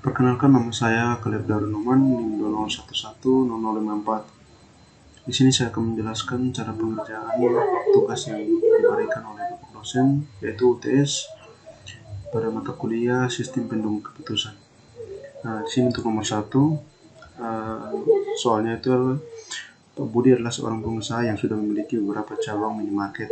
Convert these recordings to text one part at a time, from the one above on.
Perkenalkan, nama saya Caleb Darunuman, NIM 00110054. Di sini saya akan menjelaskan cara pengerjaan tugas yang diberikan oleh Bapak dosen, yaitu UTS pada mata kuliah Sistem Pendukung Keputusan. Nah, di sini untuk nomor 1, soalnya itu adalah Pak Budi adalah seorang pengusaha yang sudah memiliki beberapa cabang minimarket.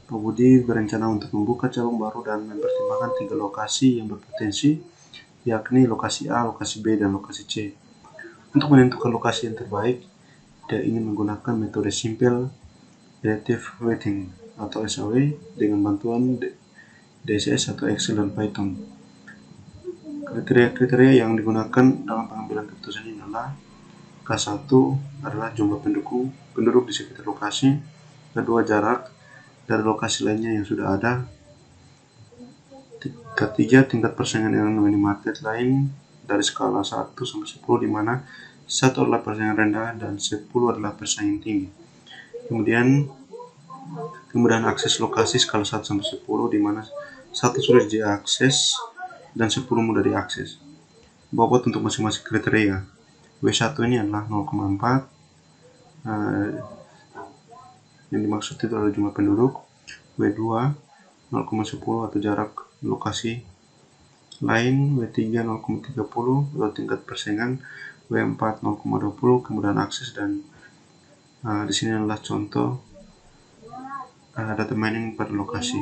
Pak Budi berencana untuk membuka cabang baru dan mempertimbangkan 3 lokasi yang berpotensi, yakni lokasi A, lokasi B, dan lokasi C. Untuk menentukan lokasi yang terbaik, dia ingin menggunakan metode Simple Adaptive Weighting atau SAW dengan bantuan DCS atau Excel dan Python. Kriteria yang digunakan dalam pengambilan keputusan ini adalah K1 adalah jumlah penduduk di sekitar lokasi, kedua jarak dari lokasi lainnya yang sudah ada, ketiga tingkat persaingan dengan minimarket lain dari skala 1 sampai 10, di mana 1 adalah persaingan rendah dan 10 adalah persaingan tinggi. Kemudian akses lokasi skala 1 sampai 10, di mana 1 sulit diakses dan 10 mudah diakses. Bobot untuk masing-masing kriteria. W1 ini adalah 0,4. Yang dimaksud itu adalah jumlah penduduk. W2 0,10 atau jarak lokasi lain. W3 0,30 atau tingkat persaingan. W4 0,20 kemudian akses, dan di sini adalah contoh data mining pada lokasi.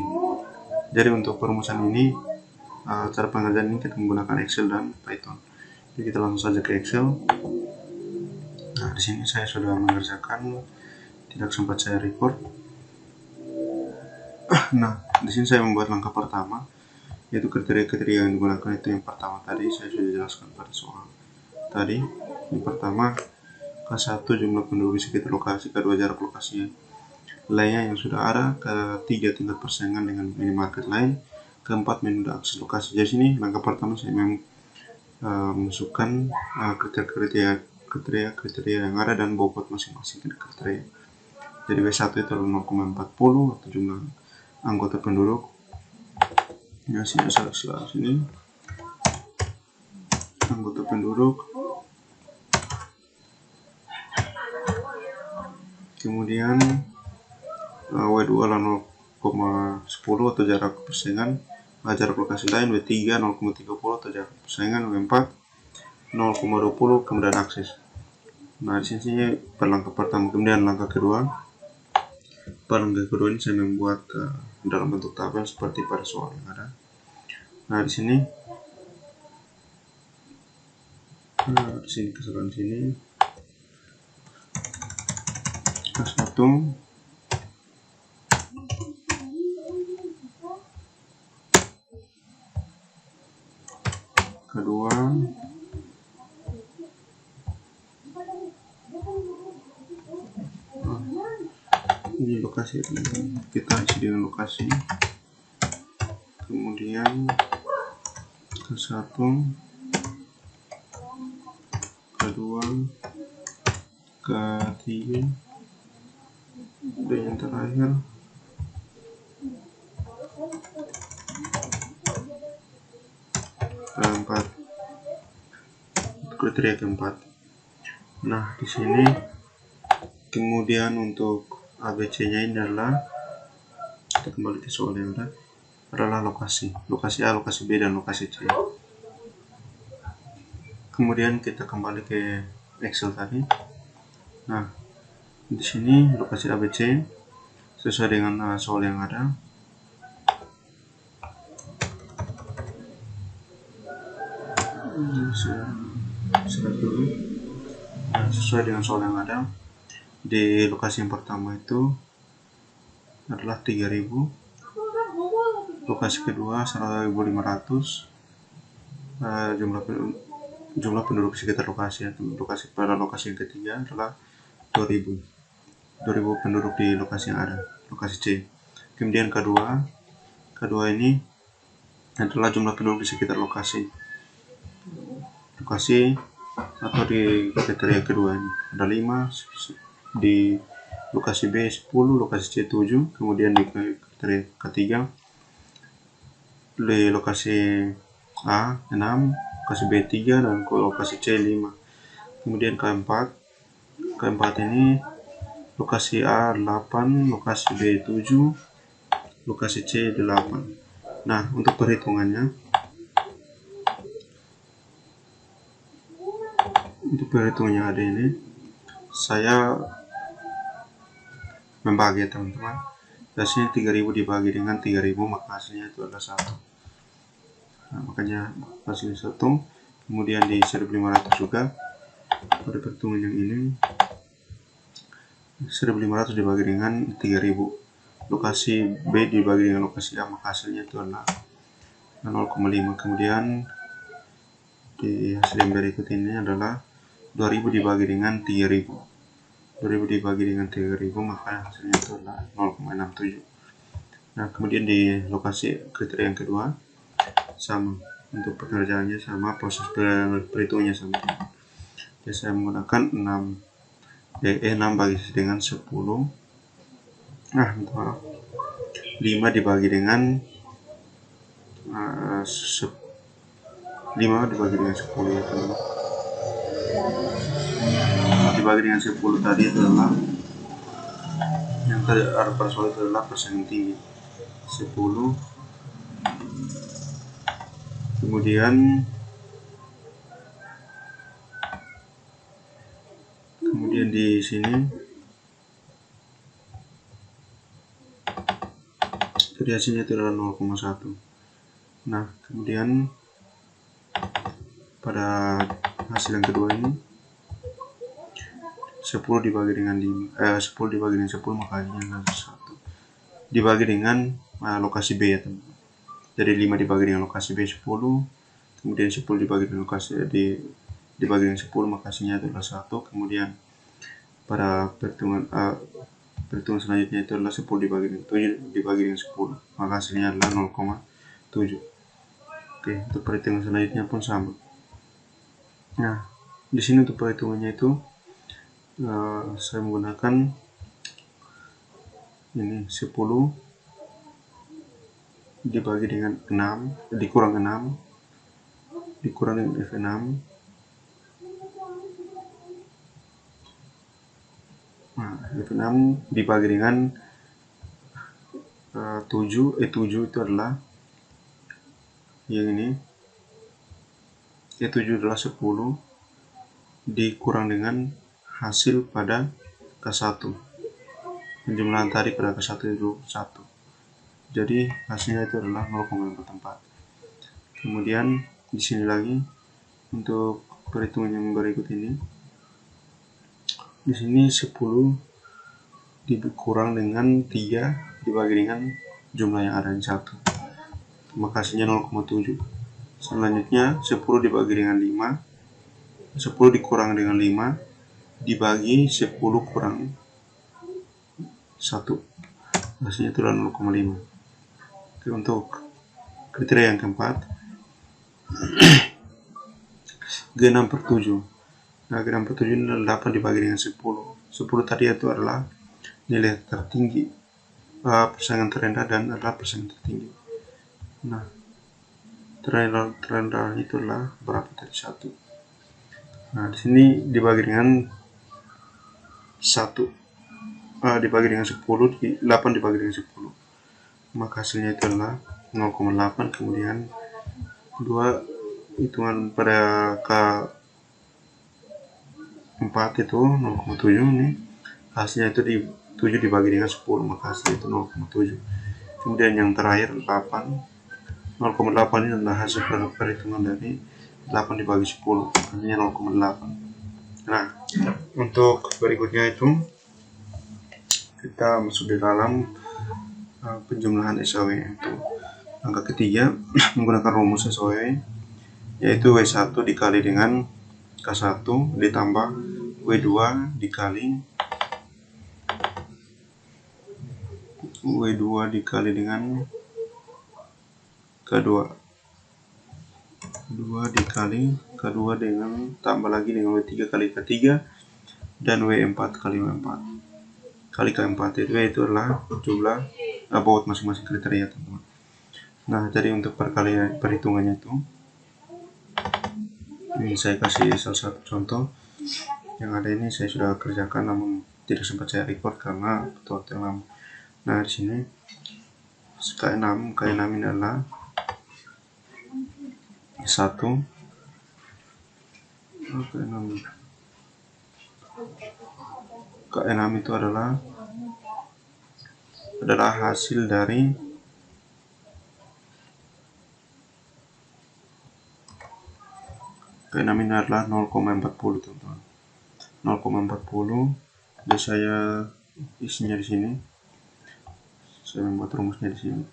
Jadi untuk perumusan ini, cara pengerjaan ini kita menggunakan Excel dan Python. Jadi kita langsung saja ke Excel. Nah, di sini saya sudah mengerjakan, tidak sempat saya record. Nah, di sini saya membuat langkah pertama, yaitu kriteria-kriteria yang digunakan. Itu yang pertama tadi saya sudah jelaskan pada soal tadi. Yang pertama, K1 jumlah penduduk di sekitar lokasi, kedua jarak lokasi lainnya yang sudah ada, ketiga tingkat persaingan dengan minimarket lain, keempat metode akses lokasi. Jadi sini langkah pertama saya memasukkan kriteria yang ada dan bobot masing-masing kriteria. Jadi W1 itu adalah 0,40 atau jumlah anggota penduduk. Ya, sini sini anggota penduduk. Kemudian W2 adalah 0,10 atau jarak persaingan, jarak lokasi lain. W3 0,30 atau jarak persaingan. W4 0,20 kemudian akses. Nah, di sini pada langkah pertama. Kemudian langkah kedua, pada langkah kedua ini saya membuat dalam bentuk tabel seperti pada soal yang ada. Nah, di sini kesalahan sini K1, kedua, ini lokasi, kita isi dengan lokasi. Kemudian K1, kedua, ketiga, dan yang terakhir keempat, kriteria keempat. Nah, di sini kemudian untuk ABC-nya ini adalah, kita kembali ke soal yang ada, adalah lokasi A, lokasi B, dan lokasi C. Kemudian kita kembali ke Excel tadi. Nah, di sini lokasi ABC sesuai dengan soal yang ada. Nah, sesuai dengan soal yang ada, di lokasi yang pertama itu adalah 3000, lokasi kedua 1500, jumlah penduduk sekitar lokasi. Pada lokasi yang ketiga adalah 2000 penduduk di lokasi yang ada, lokasi C. Kemudian kedua ini adalah jumlah penduduk di sekitar lokasi atau di kriteria kedua ini ada 5, di lokasi B 10, lokasi C 7, kemudian di kriteria ketiga di lokasi A 6, lokasi B 3 dan lokasi C 5. Kemudian keempat ini lokasi A 8, lokasi B 7, lokasi C 8. Nah, untuk perhitungannya ada ini, saya membagi teman-teman. Hasilnya 3000 dibagi dengan 3000, maka hasilnya itu adalah 1. Nah, makanya hasilnya 1. Kemudian di 1500 juga pada perhitungan yang ini, 1500 dibagi dengan 3000, lokasi B dibagi dengan lokasi A, maka hasilnya itu adalah 0,5. Kemudian di hasil yang berikut ini adalah 2000 dibagi dengan 3000, 2000 dibagi dengan 3000, maka hasilnya itu adalah 0,67. Nah, kemudian di lokasi kriteria yang kedua sama, untuk pekerjaannya sama, proses perhitungannya sama. Jadi saya menggunakan 6 bagi dengan 10. Nah, 5 dibagi dengan 5 dibagi dengan 10 ya teman-teman. Dibagi dengan 10 tadi adalah yang tadi pada soal itu adalah persen tinggi 10. Kemudian di sini jadi hasilnya itu adalah 0,1. Nah, kemudian pada hasil yang kedua ini 10 dibagi dengan 10 dibagi dengan 10, maka hasilnya adalah 1. Dibagi dengan lokasi B ya teman. Jadi 5 dibagi dengan lokasi B 10, kemudian 10 dibagi dengan lokasi dibagi dengan 10, maka hasilnya adalah 1. Kemudian pada perhitungan selanjutnya itu adalah 10 dibagi dengan 7 dibagi dengan 10, maka hasilnya adalah 0,7. Oke, untuk perhitungan selanjutnya pun sama. Nah, di sini untuk perhitungannya itu saya menggunakan ini 10 dibagi dengan 6 dikurang 6 dikurang dengan F6 F6 dibagi dengan 7 itu adalah yang ini, E7 adalah 10 dikurang dengan hasil pada K1, penjumlahan tadi pada K1 itu 1, jadi hasilnya itu adalah 0,44. Kemudian di sini lagi untuk perhitungan yang berikut ini, di sini 10 dikurang dengan 3 dibagi dengan jumlah yang ada yang 1, maka hasilnya 0,7. Selanjutnya 10 dibagi dengan 5, 10 dikurang dengan 5 dibagi 10 kurang 1, hasilnya itu adalah 0,5. Oke, untuk kriteria yang keempat G6/7. Nah, G6/7 ini adalah 8 dibagi dengan 10. 10 tadi itu adalah nilai tertinggi, persaingan terendah dan adalah persaingan tertinggi. Nah, terendah itu adalah berapa tadi? 1. Nah, di sini dibagi dengan 1, dibagi dengan 10, 8 dibagi dengan 10, maka hasilnya itu adalah 0,8. Kemudian 2 hitungan pada K4 itu 0,7 nih, hasilnya itu 7 dibagi dengan 10, maka hasilnya itu 0,7. Kemudian yang terakhir 8, 0,8 ini adalah hasil perhitungan dari 8 dibagi 10, hasilnya 0,8. Nah, untuk berikutnya itu kita masuk di dalam penjumlahan SOW. Untuk angka ketiga menggunakan rumus SOW, yaitu W1 dikali dengan K1 ditambah W2 dikali dengan K2, 2 dikali K2 dengan tambah lagi dengan W3 kali K3 dan W4 kali W4 kali K4. Itu adalah jumlah baut masing-masing kriteria teman-teman. Nah, jadi untuk perhitungannya itu Ini saya kasih salah satu contoh. Yang ada ini saya sudah kerjakan namun tidak sempat saya record karena waktu yang lama. Nah, di sini K6 ini adalah 1. K6 itu adalah hasil dari K6 ini adalah 0,40 teman-teman. 0,40. Jadi saya isinya di sini. Saya membuat rumusnya di sini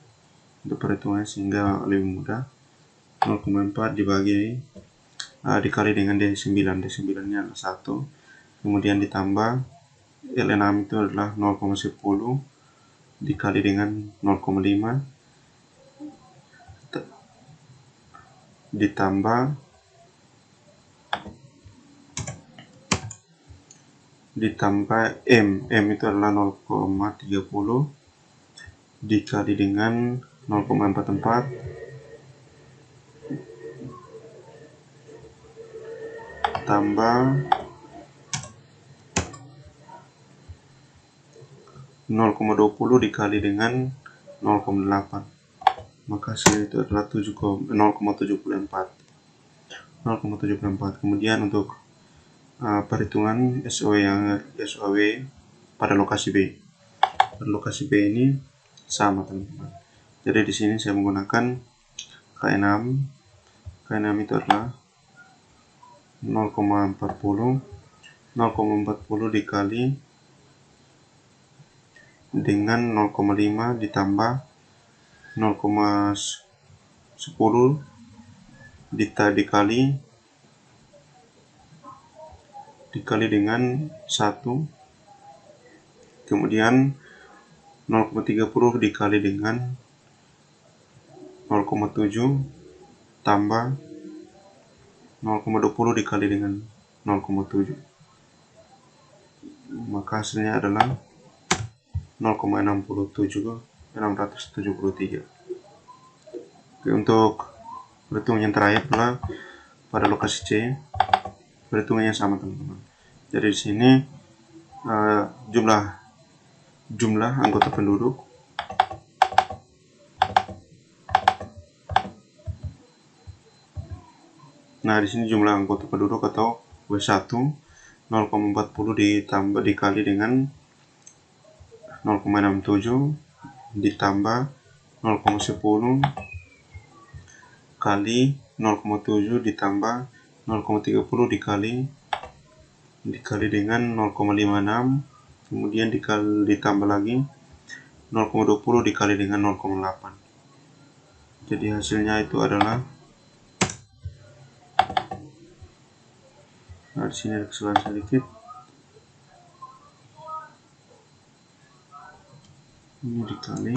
untuk perhitungannya sehingga lebih mudah. 0,4 dikali dengan D9. D9 nya adalah 1. Kemudian ditambah L6 itu adalah 0,10 dikali dengan 0,5 ditambah M itu adalah 0,30 dikali dengan 0,44 tambah 0,20 dikali dengan 0,8, maka hasilnya itu adalah 0,74. Kemudian untuk perhitungan SOW pada lokasi B. Pada lokasi B ini sama teman-teman. Jadi di sini saya menggunakan K6. K6 itu adalah 0,40 dikali dengan 0,5 ditambah 0,10 dikali dengan 1, kemudian 0,30 dikali dengan 0,7 tambah 0,20 dikali dengan 0,7, maka hasilnya adalah 0,673. Oke, untuk perhitungan yang terakhir adalah pada lokasi C. Perhitungannya sama teman-teman. Jadi di sini jumlah anggota penduduk atau W1 0,40 dikali dengan 0,67 ditambah 0,10 kali 0,7 ditambah 0,30 dikali dengan 0,56, kemudian ditambah lagi 0,20 dikali dengan 0,8. Jadi hasilnya itu adalah, nah di sini ada kesalahan sedikit. Ini dikali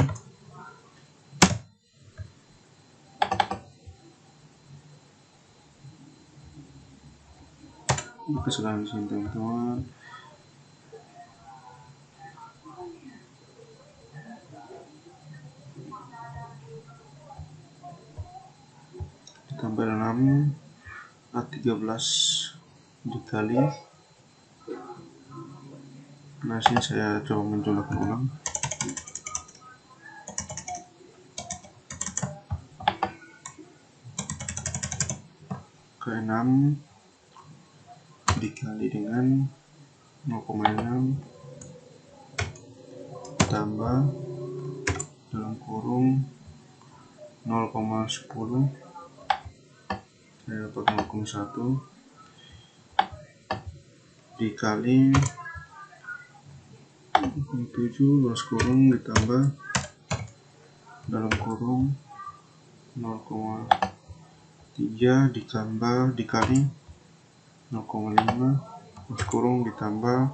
kesalahan di sini teman-teman. Ditambah 6 13 dikali. Nah sini saya coba menjumlahkan ulang. Ke-6 dikali dengan 0,6 tambah dalam kurung 0,10, saya dapat 0,1 dikali 7 garis kurung ditambah dalam kurung 0,3 dikali 0,5 garis kurung ditambah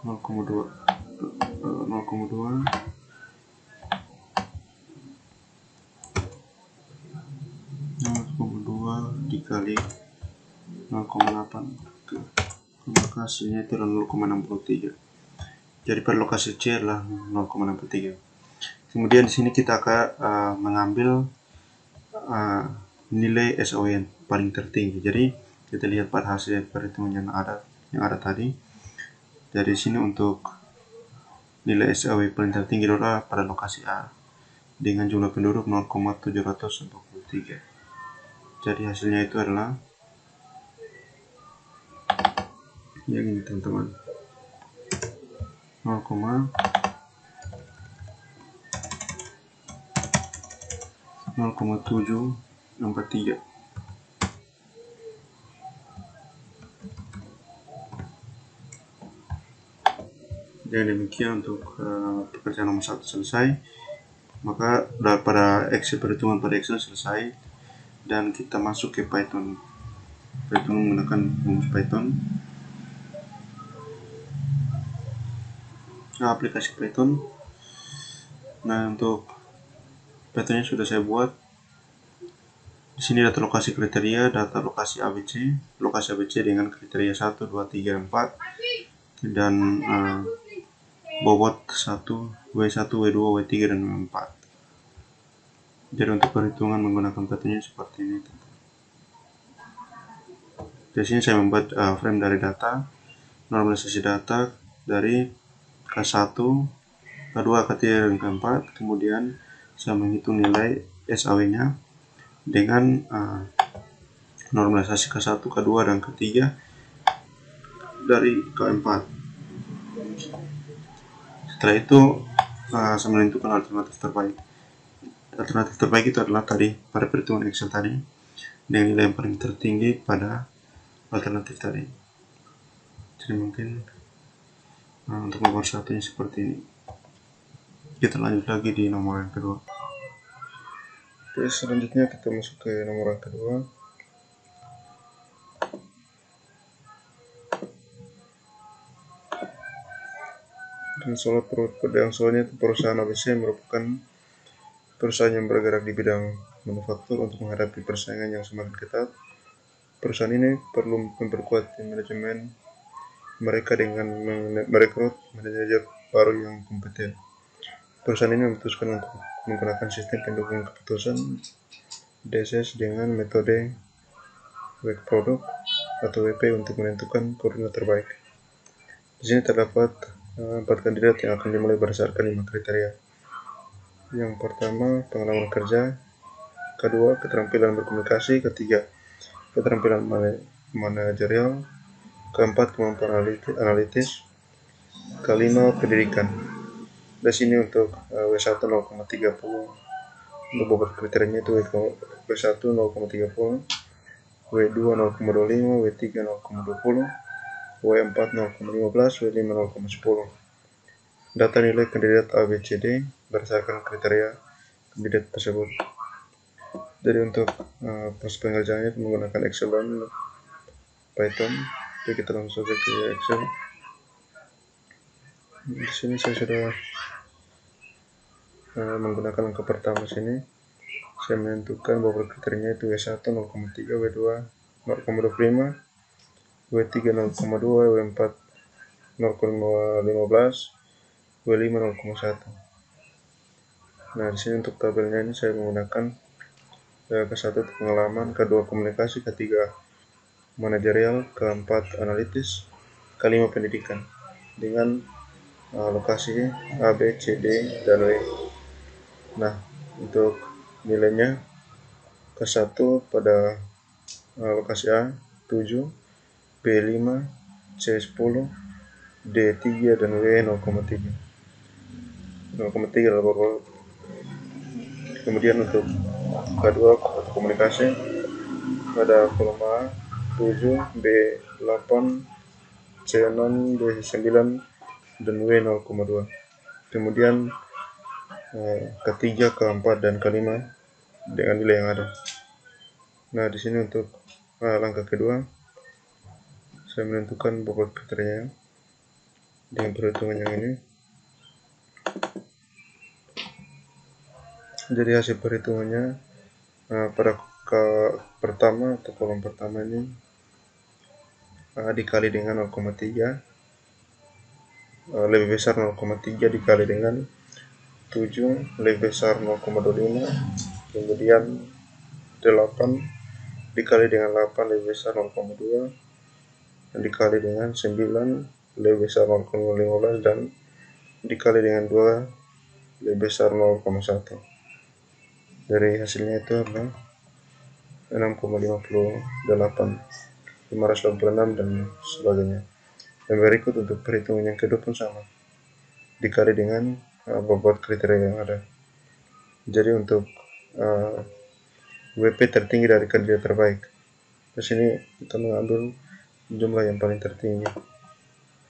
0,2 dikali 0,8, maka hasilnya itu adalah 0,63. Jadi pada lokasi C adalah 0,63. Kemudian di sini kita akan mengambil nilai SAW yang paling tertinggi. Jadi kita lihat pada hasil perhitungan yang ada tadi. Dari sini untuk nilai SAW paling tertinggi adalah pada lokasi A dengan jumlah penduduk 0,743. Jadi hasilnya itu adalah yang ini teman-teman, 0,743. Dan demikian untuk pekerjaan nomor 1 selesai. Maka pada perhitungan pada Excel selesai, dan kita masuk ke Python. Perhitungan menggunakan rumus Python. Nah, aplikasi Python. Nah, untuk Pythonnya sudah saya buat. Di sini data lokasi kriteria, data lokasi ABC, dengan kriteria 1, 2, 3, 4, dan bobot 1, W1, W2, W3, dan W4. Jadi untuk perhitungan menggunakan Pythonnya seperti ini. Di sini saya membuat frame dari data, normalisasi data dari K1, K2, K3, dan K4. Kemudian saya menghitung nilai SAW-nya dengan normalisasi K1, K2, dan K3 dari K4. Setelah itu saya menentukan alternatif terbaik. Alternatif terbaik itu adalah tadi pada perhitungan Excel tadi dengan nilai yang paling tertinggi pada alternatif tadi. Jadi mungkin untuk nomor satunya seperti ini. Kita lanjut lagi di nomor yang kedua. Oke, selanjutnya kita masuk ke nomor yang kedua. Dan soalnya perusahaan ABC merupakan perusahaan yang bergerak di bidang manufaktur. Untuk menghadapi persaingan yang semakin ketat, perusahaan ini perlu memperkuat manajemen mereka dengan merekrut manajer baru yang kompeten. Perusahaan ini memutuskan untuk menggunakan sistem pendukung keputusan DCS dengan metode Work Product atau WP untuk menentukan koordinat terbaik. Di sini terdapat 4 kandidat yang akan dimulai berdasarkan 5 kriteria. Yang pertama, pengalaman kerja. Kedua, keterampilan berkomunikasi. Ketiga, keterampilan manajerial. Keempat, kemampuan analitis. Kelima, pendidikan. Di sini untuk W1 0,30. Untuk bobot kriterianya itu W1 0,30, W2 0,25, W3 0,20, W4 0,15, W5 0,10. Data nilai kandidat ABCD berdasarkan kriteria kandidat tersebut. Jadi untuk proses pengerjaannya menggunakan Excel dan Python. Jadi kita langsung saja ke Excel. Di sini saya sudah menggunakan angka pertama sini. Saya menentukan bobot kriterianya itu W1 0,3, W2 0,25, W3 0,2, W4 0,15, W5 0,1. Nah, di sini untuk tabelnya ini saya menggunakan ke-1 pengalaman, kedua komunikasi, ketiga manajerial, keempat analitis, kelima pendidikan dengan lokasi A, B, C, D, dan W. Nah, untuk nilainya ke-1 pada lokasi A 7, B 5, C 10, D 3, dan W 0,3. 0,3 adalah. Kemudian untuk kedua atau komunikasi pada kolom A 7, B 8, C 6, D 9, dan W 0,2. Kemudian ketiga, keempat, dan kelima dengan nilai yang ada. Nah, di sini untuk langkah kedua saya menentukan bobot kriterianya dengan perhitungan yang ini. Jadi hasil perhitungannya pada pertama atau kolom pertama ini dikali dengan 0,3, lebih besar 0,3 dikali dengan 7 lebih besar 0,25, kemudian 8 dikali dengan 8 lebih besar 0,2 dan dikali dengan 9 lebih besar 0,15 dan dikali dengan 2 lebih besar 0,1. Dari hasilnya itu adalah 6,58, 586 dan sebagainya. Dan berikut untuk perhitungan yang kedua pun sama, dikali dengan bobot kriteria yang ada. Jadi untuk WP tertinggi dari kandidat terbaik, di sini kita mengambil jumlah yang paling tertinggi.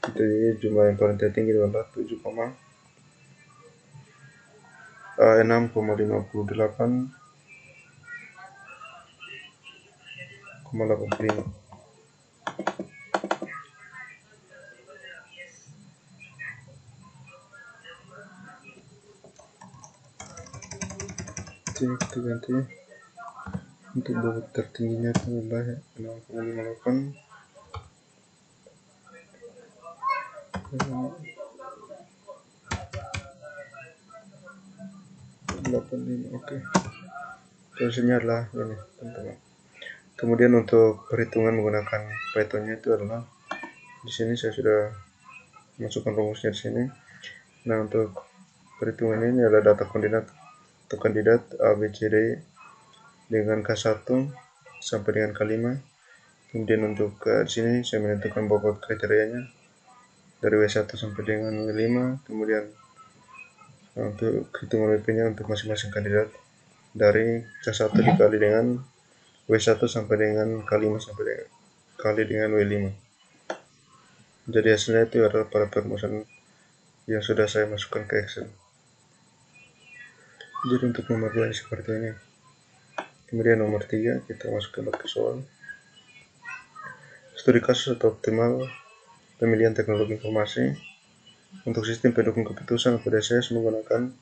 Jadi jumlah yang paling tertinggi adalah 6,58,85. Jadi kita ganti untuk bobot tertingginya itu adalah 6,58 85. Oke. Hasilnya adalah ini, teman-teman. Kemudian untuk perhitungan menggunakan Python-nya itu adalah di sini saya sudah masukkan rumusnya di sini. Nah, untuk perhitungan ini adalah data kandidat A, B, C, D dengan K1 sampai dengan K5. Kemudian untuk di sini saya menentukan bobot kriterianya dari W1 sampai dengan W5. Kemudian untuk hitungan WP-nya untuk masing-masing kandidat dari K1 dikali dengan W1 sampai dengan K5 sampai dengan kali dengan W5. Jadi hasilnya itu adalah pada perumusan yang sudah saya masukkan ke Excel. Jadi untuk nomor 2 seperti ini. Kemudian nomor 3 kita masukkan ke soal. Studi kasus atau optimal pemilihan teknologi informasi untuk sistem pendukung keputusan atau DCS menggunakan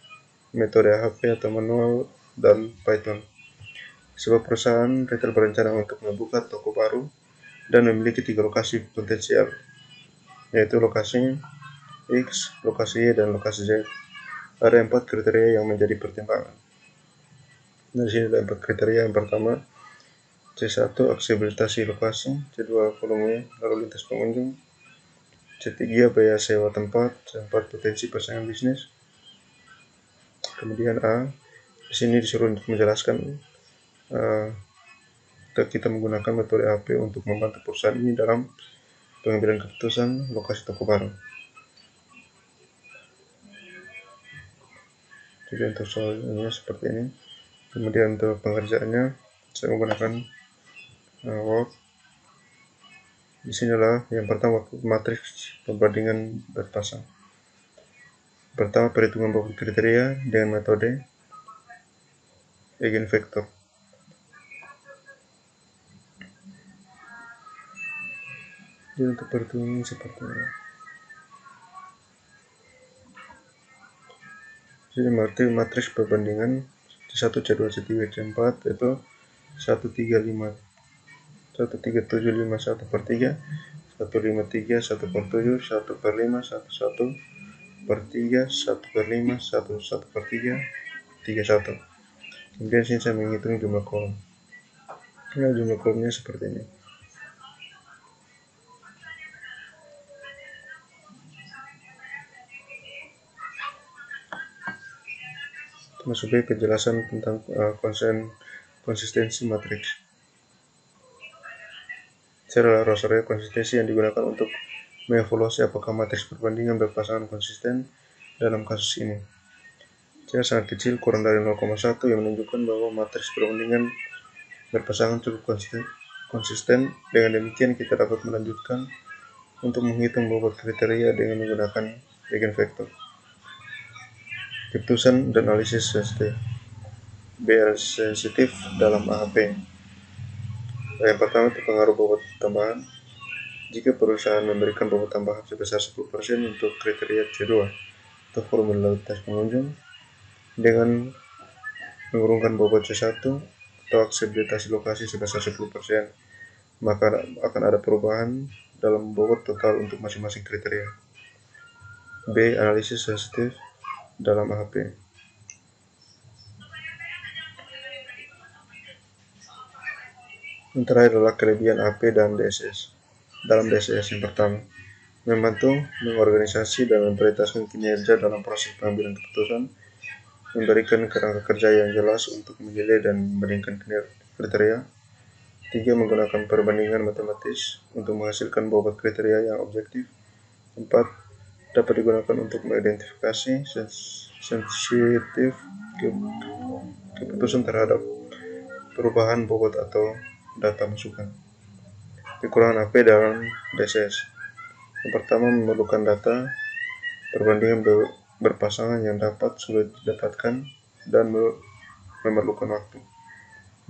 metode AHP atau manual dan Python. Sebuah perusahaan retail berencana untuk membuka toko baru dan memiliki 3 lokasi potensial, yaitu lokasi X, lokasi Y, dan lokasi Z. Ada 4 kriteria yang menjadi pertimbangan. Di sini ada 4 kriteria. Yang pertama, C1 aksesibilitas lokasi, C2 volume lalu lintas pengunjung, C3 biaya sewa tempat, C4 potensi pasangan bisnis. Kemudian A, di sini disuruh untuk menjelaskan kita menggunakan metode AP untuk membantu perusahaan ini dalam pengambilan keputusan lokasi toko baru. Jadi untuk soalnya seperti ini. Kemudian untuk pengerjaannya saya menggunakan Word. Di sinilah yang pertama matriks perbandingan berpasang. Pertama, perhitungan bobot kriteria dengan metode eigenvektor. Jadi untuk perhitungan seperti ini. Jadi matriks perbandingan C1, C2, C3, C4 itu 1,375 1,3751 per 3, 1,53 1/7, 1/5, 1/1/3, 1/5, 1/1/3, 31. Kemudian sini saya menghitung jumlah kolom. Nah, jumlah kolomnya seperti ini. Masuk B, penjelasan tentang konsistensi matriks. Ini adalah roster konsistensi yang digunakan untuk mengevaluasi apakah matriks perbandingan berpasangan konsisten dalam kasus ini. Jika sangat kecil, kurang dari 0,1, yang menunjukkan bahwa matriks perbandingan berpasangan cukup konsisten. Dengan demikian kita dapat melanjutkan untuk menghitung bobot kriteria dengan menggunakan eigenvektor. Keputusan dan analisis sensitif. BR sensitif dalam AHP. Yang pertama itu pengaruh bobot tambahan. Jika perusahaan memberikan bobot tambahan sebesar 10% untuk kriteria C2 atau volume lalu lintas pengunjung dengan mengurungkan bobot C1 atau aksesibilitas lokasi sebesar 10%, maka akan ada perubahan dalam bobot total untuk masing-masing kriteria. B. Analisis sensitif dalam AHP. Yang terakhir adalah kelebihan AP dan DSS. Dalam DSS yang pertama, membantu mengorganisasi dan memprioritaskan kinerja dalam proses pengambilan keputusan, memberikan kerangka kerja yang jelas untuk menilai dan membandingkan kriteria. 3. Menggunakan perbandingan matematis untuk menghasilkan bobot kriteria yang objektif. 4. Dapat digunakan untuk mengidentifikasi sensitif keputusan terhadap perubahan bobot atau data masukan. Kekurangan AP dalam DSS. Yang pertama, memerlukan data perbandingan berpasangan yang dapat sulit didapatkan dan memerlukan waktu.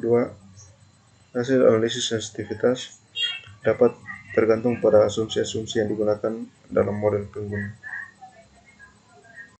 2. Hasil analisis sensitivitas dapat tergantung pada asumsi-asumsi yang digunakan dalam model pengguna.